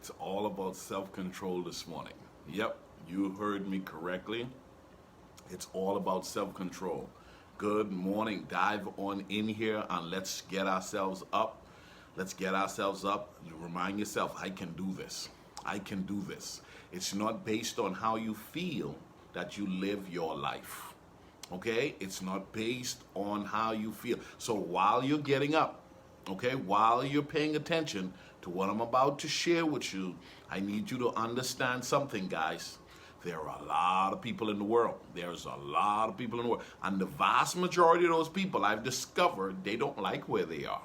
It's all about self-control this morning. Yep, you heard me correctly. It's all about self-control. Good morning. Dive on in here and let's get ourselves up. Let's get ourselves up. Remind yourself, I can do this. I can do this. It's not based on how you feel that you live your life. Okay? It's not based on how you feel. So while you're getting up, okay, while you're paying attention to what I'm about to share with you, I need you to understand something, guys. There are a lot of people in the world. There's a lot of people in the world. And the vast majority of those people, I've discovered, they don't like where they are.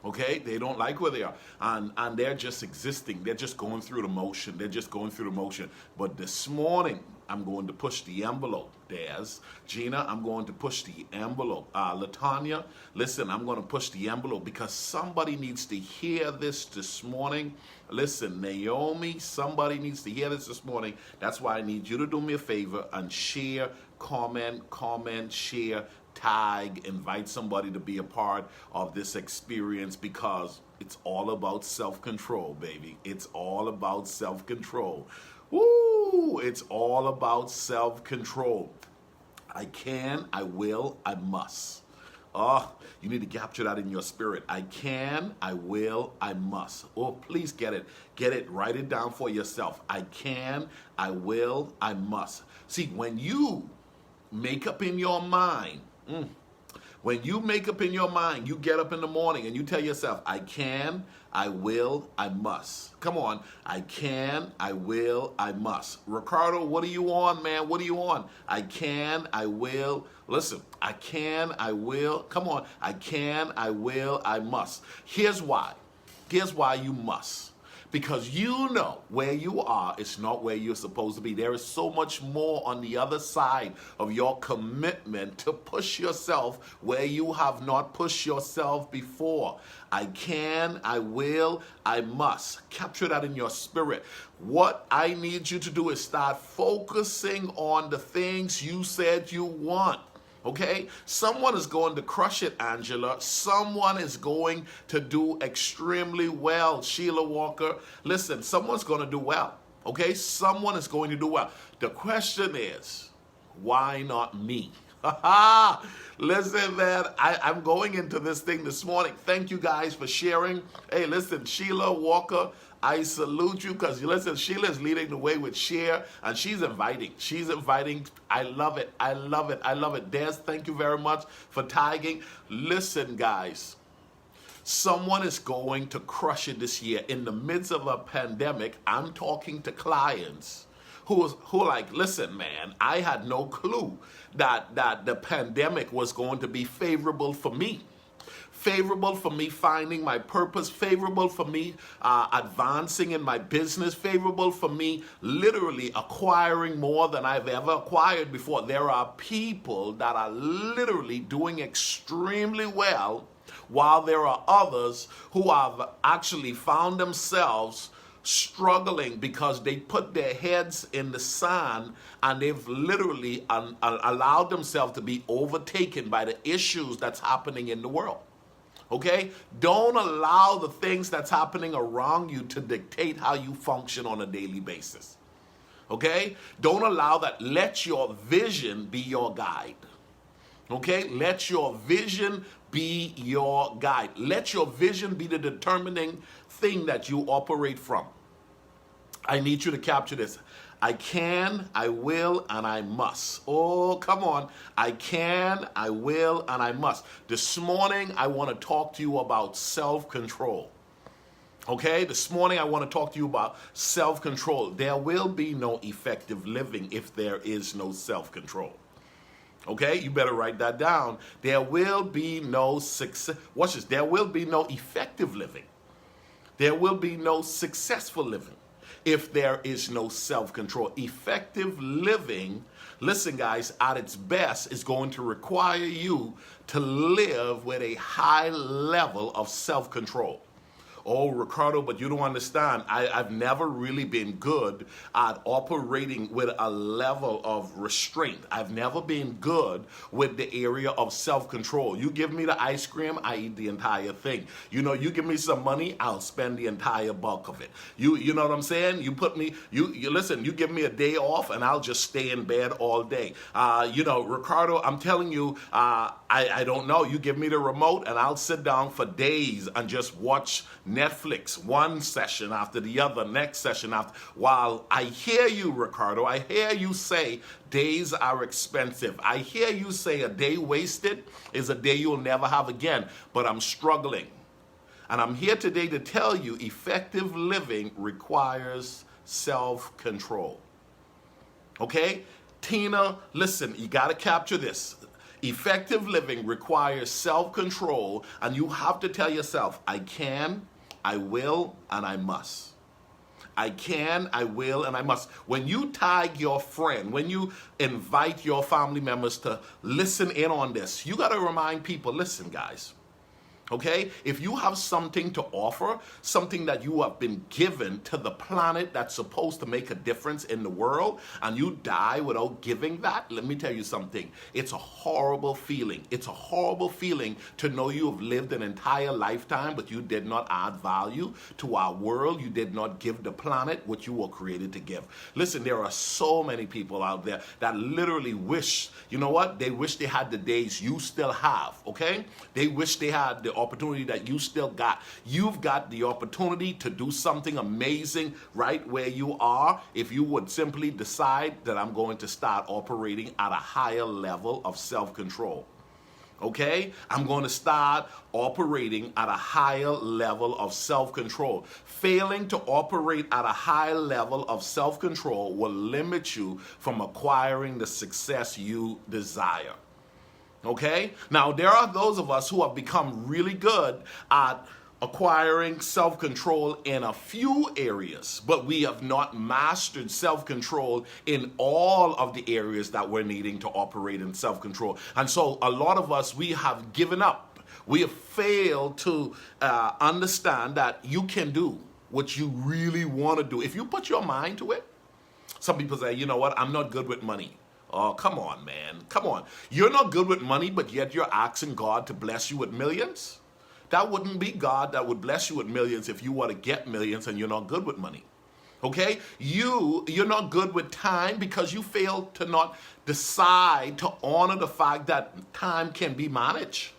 Okay? They don't like where they are. And they're just existing. They're just going through the motion. They're just going through the motion. But this morning, I'm going to push the envelope. There's Gina, I'm going to push the envelope. Latanya, listen, I'm going to push the envelope because somebody needs to hear this morning. Listen, Naomi, somebody needs to hear this morning. That's why I need you to do me a favor and share, comment, share, tag, invite somebody to be a part of this experience because it's all about self-control, baby. It's all about self-control. Woo! It's all about self-control. I can, I will, I must. Oh, you need to capture that in your spirit. I can, I will, I must. Oh, please get it. Get it. Write it down for yourself. I can, I will, I must. See, when you make up in your mind, when you make up in your mind, you get up in the morning and you tell yourself, I can, I will, I must. Come on. I can, I will, I must. Ricardo, what are you on, man? What are you on? I can, I will. Listen, I can, I will. Come on. I can, I will, I must. Here's why. Here's why you must. Because you know where you are is not where you're supposed to be. There is so much more on the other side of your commitment to push yourself where you have not pushed yourself before. I can, I will, I must. Capture that in your spirit. What I need you to do is start focusing on the things you said you want. Okay? Someone is going to crush it, Angela. Someone is going to do extremely well, Sheila Walker. Listen, someone's going to do well. Okay? Someone is going to do well. The question is, why not me? Listen, man, I'm going into this thing this morning. Thank you guys for sharing. Hey, listen, Sheila Walker, I salute you because, listen, Sheila's leading the way with share, and she's inviting. She's inviting. I love it. I love it. I love it. Des, thank you very much for tagging. Listen, guys, someone is going to crush it this year. In the midst of a pandemic, I'm talking to clients who are like, listen, man, I had no clue that the pandemic was going to be favorable for me. Favorable for me finding my purpose, favorable for me advancing in my business, favorable for me literally acquiring more than I've ever acquired before. There are people that are literally doing extremely well, while there are others who have actually found themselves struggling because they put their heads in the sand and they've literally allowed themselves to be overtaken by the issues that's happening in the world. Okay? Don't allow the things that's happening around you to dictate how you function on a daily basis. Okay? Don't allow that. Let your vision be your guide. Okay? Let your vision be your guide. Let your vision be the determining thing that you operate from. I need you to capture this. I can, I will, and I must. Oh, come on. I can, I will, and I must. This morning, I want to talk to you about self-control. Okay? This morning, I want to talk to you about self-control. There will be no effective living if there is no self-control. Okay? You better write that down. There will be no success. Watch this. There will be no effective living. There will be no successful living if there is no self-control. Effective living, listen guys, at its best is going to require you to live with a high level of self-control. oh, Ricardo, but you don't understand. I've never really been good at operating with a level of restraint. I've never been good with the area of self-control. You give me the ice cream, I eat the entire thing. You know, you give me some money, I'll spend the entire bulk of it. You know what I'm saying? You put me, you listen, you give me a day off and I'll just stay in bed all day. You know, Ricardo, I'm telling you, I don't know. You give me the remote and I'll sit down for days and just watch Netflix, one session after the other, next session after. While I hear you, Ricardo, I hear you say days are expensive. I hear you say a day wasted is a day you'll never have again, but I'm struggling. And I'm here today to tell you effective living requires self-control. Okay? Tina, listen, you got to capture this. Effective living requires self-control, and you have to tell yourself, I can, I will, and I must. I can, I will, and I must. When you tag your friend, when you invite your family members to listen in on this, you got to remind people, listen, guys. Okay? If you have something to offer, something that you have been given to the planet that's supposed to make a difference in the world, and you die without giving that, let me tell you something. It's a horrible feeling. It's a horrible feeling to know you have lived an entire lifetime, but you did not add value to our world. You did not give the planet what you were created to give. Listen, there are so many people out there that literally wish, you know what? They wish they had the days you still have, okay? They wish they had the opportunity that you still got. You've got the opportunity to do something amazing right where you are if you would simply decide that I'm going to start operating at a higher level of self-control. Okay? I'm going to start operating at a higher level of self-control. Failing to operate at a high level of self-control will limit you from acquiring the success you desire. Okay? Now, there are those of us who have become really good at acquiring self-control in a few areas, but we have not mastered self-control in all of the areas that we're needing to operate in self-control. And so a lot of us, we have given up. We have failed to understand that you can do what you really want to do. If you put your mind to it, some people say, you know what, I'm not good with money. Oh, come on, man. Come on. You're not good with money, but yet you're asking God to bless you with millions? That wouldn't be God that would bless you with millions if you want to get millions and you're not good with money. Okay? You're not good with time because you fail to not decide to honor the fact that time can be managed.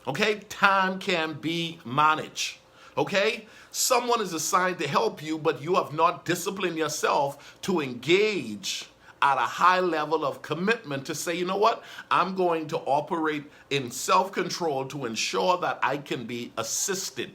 Okay? Time can be managed. Okay? Someone is assigned to help you, but you have not disciplined yourself to engage at a high level of commitment to say, you know what, I'm going to operate in self-control to ensure that I can be assisted.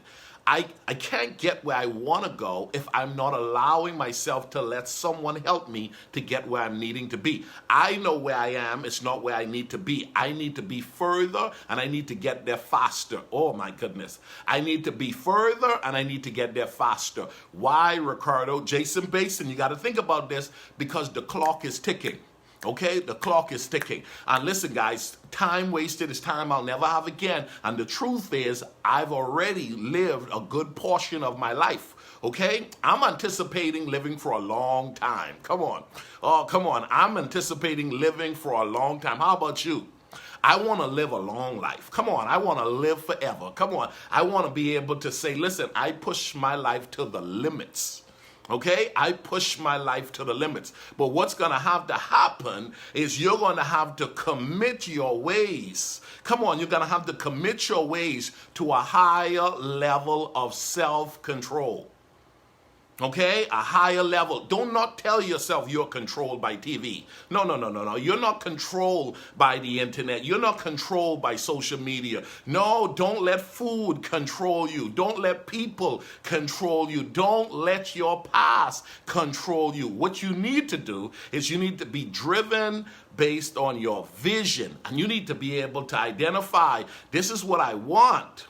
I can't get where I want to go if I'm not allowing myself to let someone help me to get where I'm needing to be. I know where I am. It's not where I need to be. I need to be further and I need to get there faster. Oh my goodness. I need to be further and I need to get there faster. Why, Ricardo? Jason Basin, you got to think about this because the clock is ticking. Okay, the clock is ticking. And listen, guys, time wasted is time I'll never have again. And the truth is, I've already lived a good portion of my life. Okay, I'm anticipating living for a long time. Come on. Oh, come on. I'm anticipating living for a long time. How about you? I want to live a long life. Come on. I want to live forever. Come on. I want to be able to say, listen, I push my life to the limits. Okay, I push my life to the limits. But what's going to have to happen is you're going to have to commit your ways. Come on, you're going to have to commit your ways to a higher level of self-control. Okay, a higher level. Do not tell yourself you're controlled by TV. No. You're not controlled by the internet. You're not controlled by social media. No, don't let food control you. Don't let people control you. Don't let your past control you. What you need to do is you need to be driven based on your vision. And you need to be able to identify, this is what I want,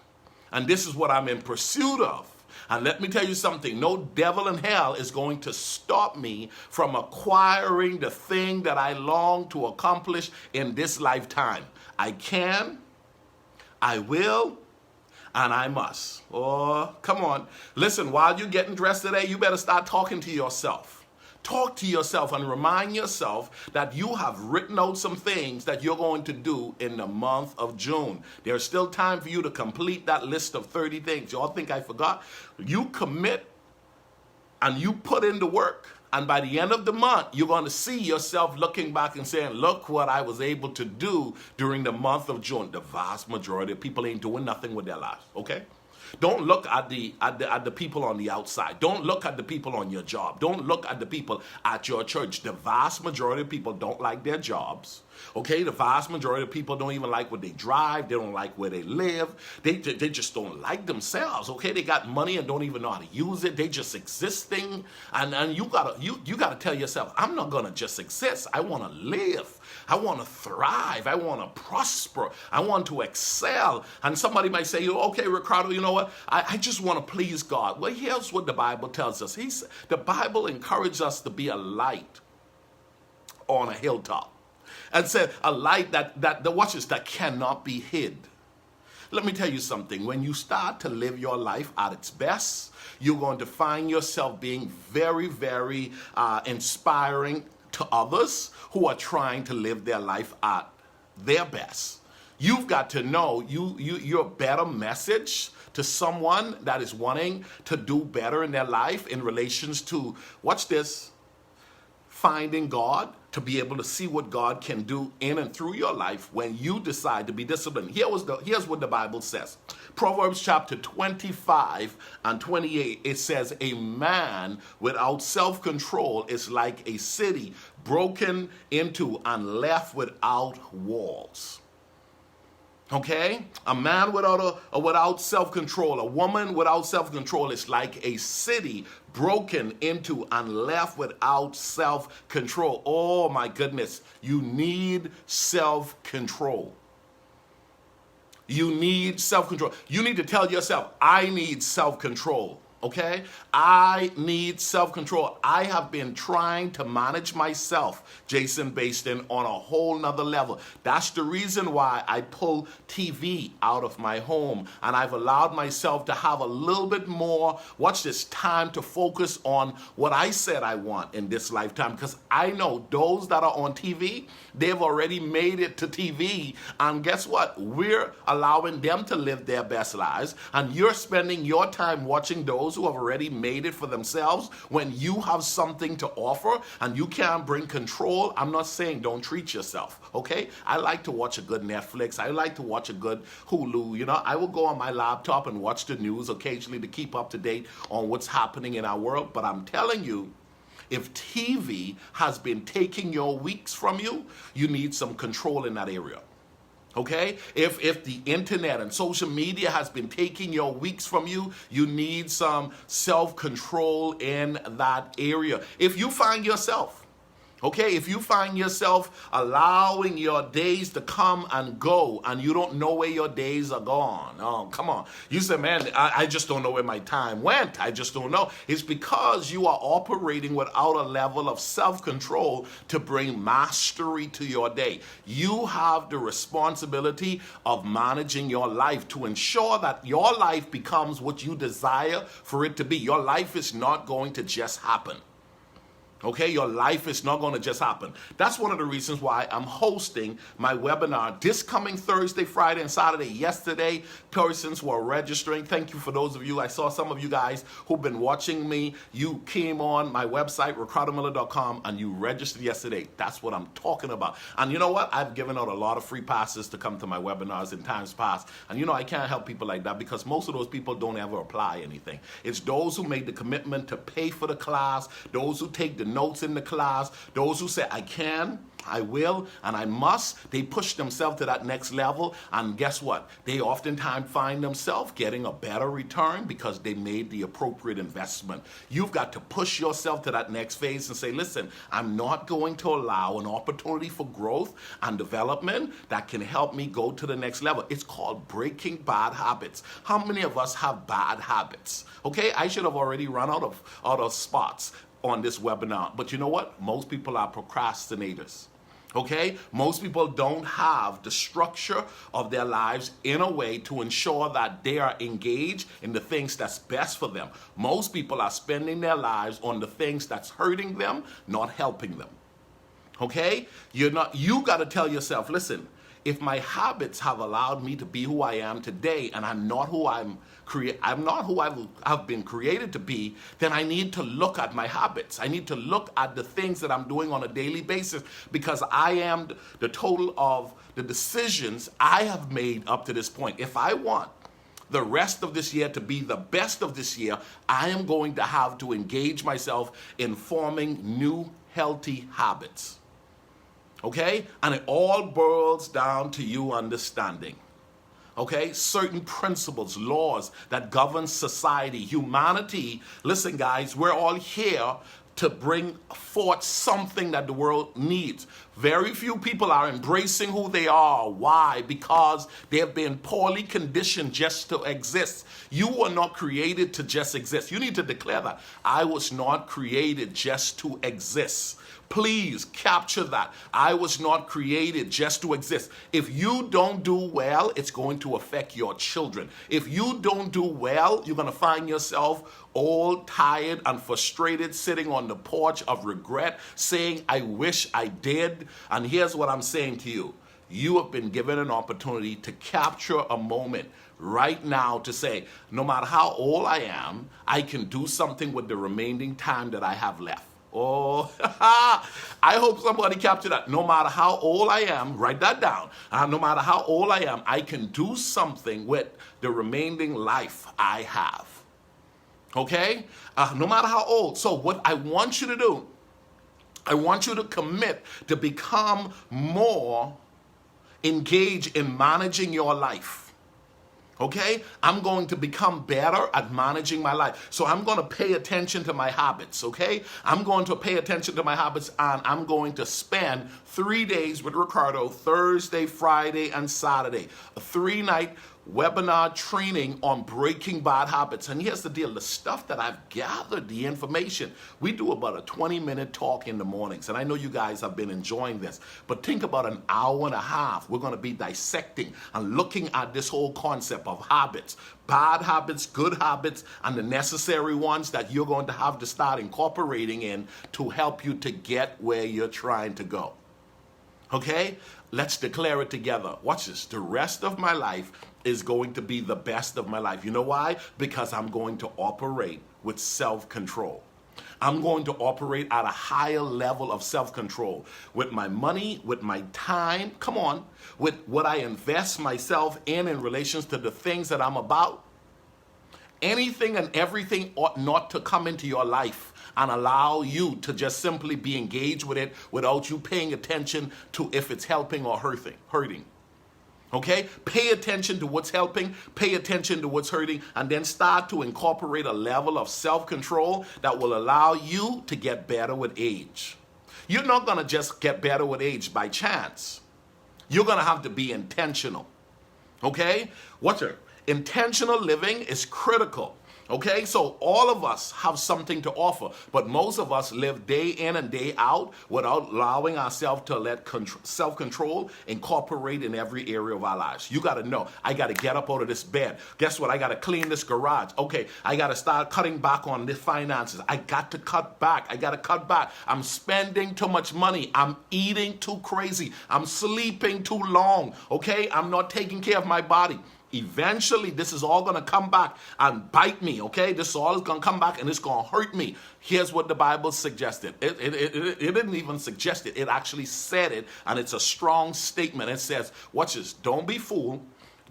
and this is what I'm in pursuit of. And let me tell you something, no devil in hell is going to stop me from acquiring the thing that I long to accomplish in this lifetime. I can, I will, and I must. Oh, come on. Listen, while you're getting dressed today, you better start talking to yourself. Talk to yourself and remind yourself that you have written out some things that you're going to do in the month of June. There's still time for you to complete that list of 30 things. Y'all think I forgot? You commit and you put in the work. And by the end of the month, you're going to see yourself looking back and saying, look what I was able to do during the month of June. The vast majority of people ain't doing nothing with their lives, okay? Don't look at the people on the outside. Don't look at the people on your job. Don't look at the people at your church. The vast majority of people don't like their jobs. Okay, the vast majority of people don't even like what they drive. They don't like where they live. They just don't like themselves. Okay, they got money and don't even know how to use it. They just existing. And you gotta tell yourself, I'm not gonna just exist. I want to live. I want to thrive. I want to prosper. I want to excel. And somebody might say, okay, Ricardo, you know what? I just want to please God. Well, here's what the Bible tells us. The Bible encourages us to be a light on a hilltop. And said a light that cannot be hid. Let me tell you something. When you start to live your life at its best, you're going to find yourself being very, very inspiring to others who are trying to live their life at their best. You've got to know you're a better message to someone that is wanting to do better in their life in relations to, watch this, finding God, to be able to see what God can do in and through your life when you decide to be disciplined. Here's what the Bible says. Proverbs chapter 25 and 28, it says, a man without self-control is like a city broken into and left without walls. Okay? A man without self-control, a woman without self-control is like a city broken into and left without self-control. Oh my goodness. You need self-control. You need self-control. You need to tell yourself, I need self-control. Okay? I need self-control. I have been trying to manage myself, Jason Baston, on a whole nother level. That's the reason why I pull TV out of my home and I've allowed myself to have a little bit more, watch this, time to focus on what I said I want in this lifetime, because I know those that are on TV, they've already made it to TV, and guess what? We're allowing them to live their best lives, and you're spending your time watching those who have already made it for themselves when you have something to offer and you can't bring control. I'm not saying don't treat yourself, okay? I like to watch a good Netflix. I like to watch a good Hulu. You know, I will go on my laptop and watch the news occasionally to keep up to date on what's happening in our world. But I'm telling you, if TV has been taking your weeks from you, you need some control in that area. Okay? If the internet and social media has been taking your weeks from you, you need some self-control in that area. If you find yourself allowing your days to come and go and you don't know where your days are gone, oh, come on. You say, man, I just don't know where my time went. I just don't know. It's because you are operating without a level of self-control to bring mastery to your day. You have the responsibility of managing your life to ensure that your life becomes what you desire for it to be. Your life is not going to just happen. Okay, your life is not going to just happen. That's one of the reasons why I'm hosting my webinar this coming Thursday, Friday, and Saturday. Yesterday, persons were registering. Thank you for those of you. I saw some of you guys who've been watching me. You came on my website, ricardomiller.com, and you registered yesterday. That's what I'm talking about. And you know what? I've given out a lot of free passes to come to my webinars in times past. And you know, I can't help people like that because most of those people don't ever apply anything. It's those who made the commitment to pay for the class, those who take the notes in the class, those who say, I can, I will, and I must. They push themselves to that next level, and guess what? They oftentimes find themselves getting a better return because they made the appropriate investment. You've got to push yourself to that next phase and say, listen, I'm not going to allow an opportunity for growth and development that can help me go to the next level. It's called breaking bad habits. How many of us have bad habits? Okay, I should have already run out of spots on this webinar. But you know what? Most people are procrastinators. Okay? Most people don't have the structure of their lives in a way to ensure that they are engaged in the things that's best for them. Most people are spending their lives on the things that's hurting them, not helping them. Okay? You got to tell yourself, listen, if my habits have allowed me to be who I am today and I'm not who I have been created to be, then I need to look at my habits. I need to look at the things that I'm doing on a daily basis, because I am the total of the decisions I have made up to this point. If I want the rest of this year to be the best of this year, I am going to have to engage myself in forming new healthy habits. Okay? And it all boils down to you understanding. Okay? Certain principles, laws that govern society, humanity. Listen, guys, we're all here to bring forth something that the world needs. Very few people are embracing who they are. Why? Because they have been poorly conditioned just to exist. You were not created to just exist. You need to declare that. I was not created just to exist. Please capture that. I was not created just to exist. If you don't do well, it's going to affect your children. If you don't do well, you're going to find yourself all tired and frustrated, sitting on the porch of regret, saying, I wish I did. And here's what I'm saying to you. You have been given an opportunity to capture a moment right now to say, no matter how old I am, I can do something with the remaining time that I have left. Oh, I hope somebody captured that. No matter how old I am, write that down. No matter how old I am, I can do something with the remaining life I have. Okay? No matter how old. So what I want you to do, I want you to commit to become more engaged in managing your life. Okay? I'm going to become better at managing my life. So I'm going to pay attention to my habits, okay? I'm going to pay attention to my habits, and I'm going to spend 3 days with Ricardo, Thursday, Friday, and Saturday. A 3-night webinar training on breaking bad habits. And here's the deal, the stuff that I've gathered, the information, we do about a 20-minute talk in the mornings. And I know you guys have been enjoying this, but think about an hour and a half. We're going to be dissecting and looking at this whole concept of habits, bad habits, good habits, and the necessary ones that you're going to have to start incorporating in to help you to get where you're trying to go. Okay? Let's declare it together. Watch this. The rest of my life is going to be the best of my life. You know why? Because I'm going to operate with self-control. I'm going to operate at a higher level of self-control with my money, with my time, come on, with what I invest myself in relations to the things that I'm about. Anything and everything ought not to come into your life and allow you to just simply be engaged with it without you paying attention to if it's helping or hurting. Okay? Pay attention to what's helping, pay attention to what's hurting, and then start to incorporate a level of self-control that will allow you to get better with age. You're not going to just get better with age by chance. You're going to have to be intentional. Okay? Watch it. Intentional living is critical. Okay, so all of us have something to offer, but most of us live day in and day out without allowing ourselves to let self-control incorporate in every area of our lives. You got to know, I got to get up out of this bed. Guess what? I got to clean this garage. Okay, I got to start cutting back on the finances. I got to cut back. I'm spending too much money. I'm eating too crazy. I'm sleeping too long. Okay, I'm not taking care of my body. Eventually, this is all going to come back and bite me, okay? This all is going to come back and it's going to hurt me. Here's what the Bible suggested. It didn't even suggest it. It actually said it, and it's a strong statement. It says, watch this, don't be fooled,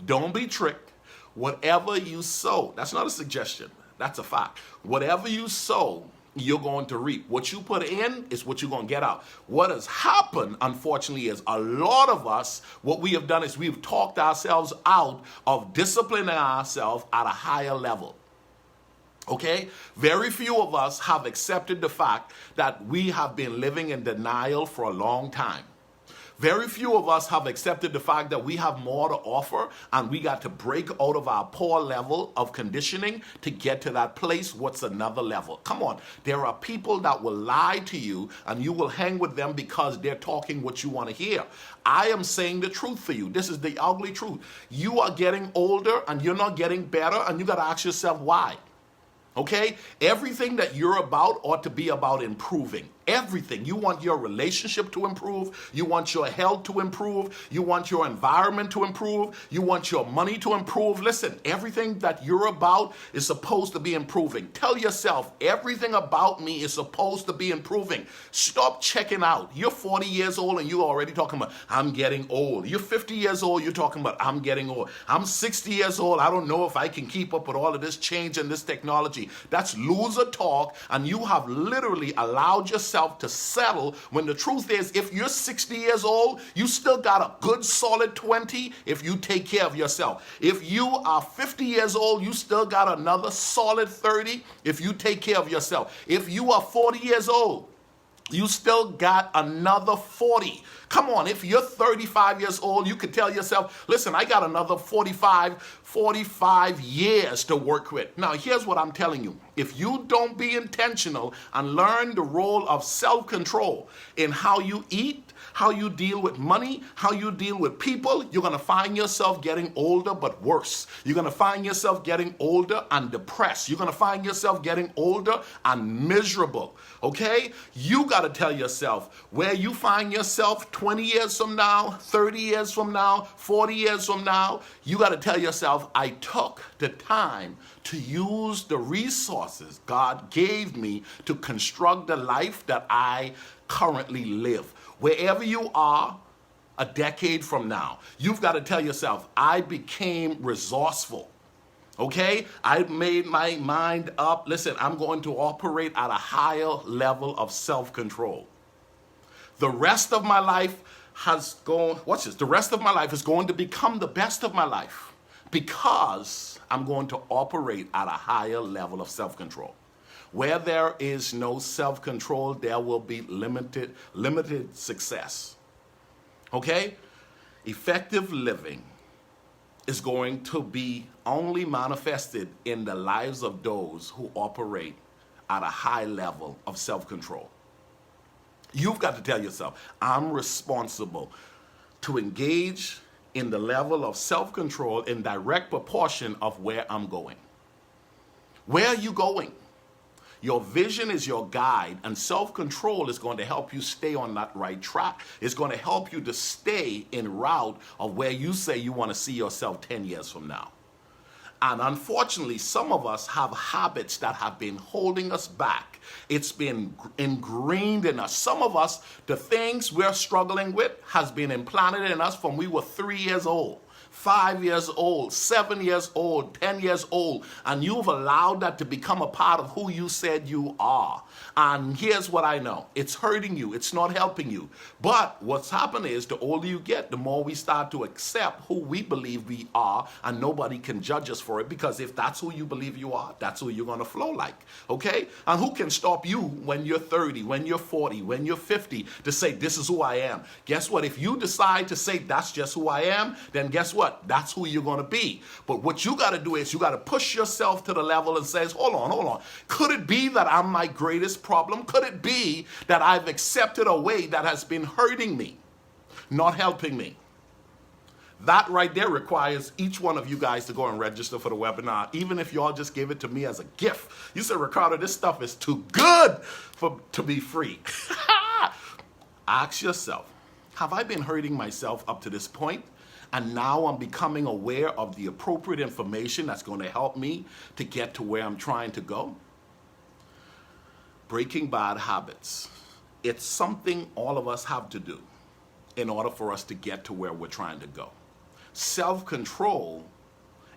don't be tricked. Whatever you sow, that's not a suggestion, that's a fact. Whatever you sow, you're going to reap. What you put in is what you're going to get out. What has happened, unfortunately, is a lot of us, what we have done is we've talked ourselves out of disciplining ourselves at a higher level. Okay? Very few of us have accepted the fact that we have been living in denial for a long time. Very few of us have accepted the fact that we have more to offer, and we got to break out of our poor level of conditioning to get to that place. What's another level? Come on. There are people that will lie to you, and you will hang with them because they're talking what you want to hear. I am saying the truth for you. This is the ugly truth. You are getting older, and you're not getting better, and you got to ask yourself why. Okay? Everything that you're about ought to be about improving. Everything. You want your relationship to improve. You want your health to improve. You want your environment to improve. You want your money to improve. Listen, everything that you're about is supposed to be improving. Tell yourself, everything about me is supposed to be improving. Stop checking out. You're 40 years old and you're already talking about, I'm getting old. You're 50 years old, you're talking about, I'm getting old. I'm 60 years old, I don't know if I can keep up with all of this change and this technology. That's loser talk, and you have literally allowed yourself to settle when the truth is, if you're 60 years old, you still got a good solid 20 if you take care of yourself. If you are 50 years old, you still got another solid 30 if you take care of yourself. If you are 40 years old, you still got another 40. Come on, if you're 35 years old, you could tell yourself, listen, I got another 45 years to work with. Now, here's what I'm telling you. If you don't be intentional and learn the role of self-control in how you eat, how you deal with money, how you deal with people, you're going to find yourself getting older but worse. You're going to find yourself getting older and depressed. You're going to find yourself getting older and miserable. Okay? You got to tell yourself where you find yourself 20 years from now, 30 years from now, 40 years from now. You got to tell yourself, I took the time to use the resources God gave me to construct the life that I currently live. Wherever you are a decade from now, you've got to tell yourself, I became resourceful. Okay? I made my mind up. Listen, I'm going to operate at a higher level of self-control. The rest of my life watch this, the rest of my life is going to become the best of my life because I'm going to operate at a higher level of self-control. Where there is no self-control, there will be limited success. Okay? Effective living is going to be only manifested in the lives of those who operate at a high level of self-control. You've got to tell yourself, I'm responsible to engage in the level of self-control in direct proportion of where I'm going. Where are you going? Your vision is your guide, and self-control is going to help you stay on that right track. It's going to help you to stay en route of where you say you want to see yourself 10 years from now. And unfortunately, some of us have habits that have been holding us back. It's been ingrained in us. Some of us, the things we're struggling with has been implanted in us from we were 3 years old. 5 years old, 7 years old, 10 years old, and you've allowed that to become a part of who you said you are. And here's what I know. It's hurting you. It's not helping you. But what's happened is the older you get, the more we start to accept who we believe we are, and nobody can judge us for it, because if that's who you believe you are, that's who you're going to flow like. Okay? And who can stop you when you're 30, when you're 40, when you're 50 to say, this is who I am? Guess what? If you decide to say that's just who I am, then guess what? That's who you're going to be. But what you got to do is you got to push yourself to the level and says, hold on. Could it be that I'm my greatest problem? Could it be that I've accepted a way that has been hurting me, not helping me? That right there requires each one of you guys to go and register for the webinar, even if y'all just gave it to me as a gift. You say, Ricardo, this stuff is too good to be free. Ask yourself, have I been hurting myself up to this point? And now I'm becoming aware of the appropriate information that's going to help me to get to where I'm trying to go. Breaking bad habits. It's something all of us have to do in order for us to get to where we're trying to go. Self-control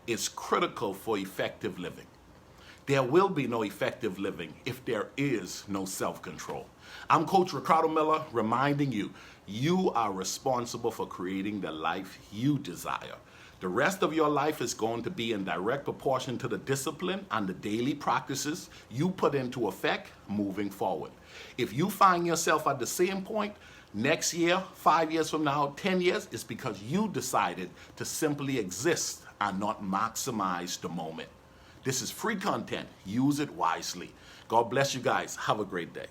is critical for effective living. There will be no effective living if there is no self-control. I'm Coach Ricardo Miller, reminding you, you are responsible for creating the life you desire. The rest of your life is going to be in direct proportion to the discipline and the daily practices you put into effect moving forward. If you find yourself at the same point, Next year, 5 years from now, 10 years, it's because you decided to simply exist and not maximize the moment. This is free content. Use it wisely. God bless you guys. Have a great day.